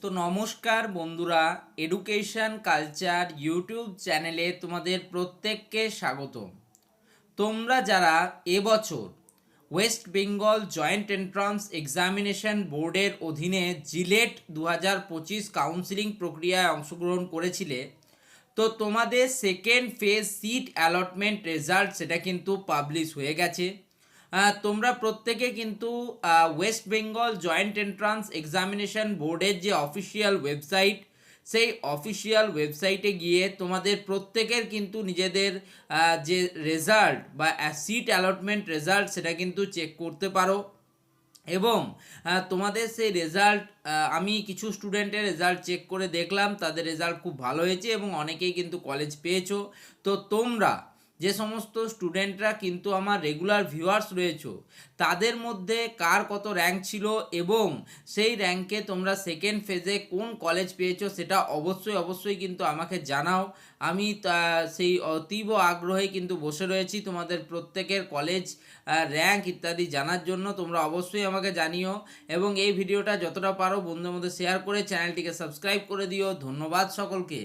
তো নমস্কার বন্ধুরা, এডুকেশন কালচার ইউটিউব চ্যানেলে তোমাদের প্রত্যেককে স্বাগত। তোমরা যারা এবছর West Bengal joint entrance examination বোর্ডের অধীনে জিলেট 2025 কাউন্সিলিং প্রক্রিয়ায় অংশগ্রহণ করেছিলে, তো তোমাদের second phase seat allotment result সেটা কিন্তু পাবলিশ হয়ে গেছে। তোমরা প্রত্যেকে কিন্তু West Bengal joint entrance examination বোর্ডের যে অফিসিয়াল ওয়েবসাইট, সেই অফিসিয়াল ওয়েবসাইটে গিয়ে তোমাদের প্রত্যেকের কিন্তু নিজেদের যে রেজাল্ট বা সিট অ্যালটমেন্ট রেজাল্ট সেটা কিন্তু চেক করতে পারো। এবং তোমাদের সেই রেজাল্ট, আমি কিছু স্টুডেন্টের রেজাল্ট চেক করে দেখলাম, তাদের রেজাল্ট খুব ভালো হয়েছে এবং অনেকেই কিন্তু কলেজ পেয়েছো। তো তোমরা যে সমস্ত স্টুডেন্টরা কিন্তু আমার রেগুলার ভিউয়ার্স রয়েছো, তাদের মধ্যে কার কত র্যাঙ্ক ছিল এবং সেই র্যাঙ্কে তোমরা সেকেন্ড ফেজে কোন কলেজ পেয়েছো সেটা অবশ্যই কিন্তু আমাকে জানাও। আমি সেই অতীব আগ্রহে কিন্তু বসে রয়েছি তোমাদের প্রত্যেকের কলেজ র্যাঙ্ক ইত্যাদি জানার জন্য। তোমরা অবশ্যই আমাকে জানিও এবং এই ভিডিওটা যতটা পারো বন্ধুদের মধ্যে শেয়ার করে চ্যানেলটিকে সাবস্ক্রাইব করে দিও। ধন্যবাদ সকলকে।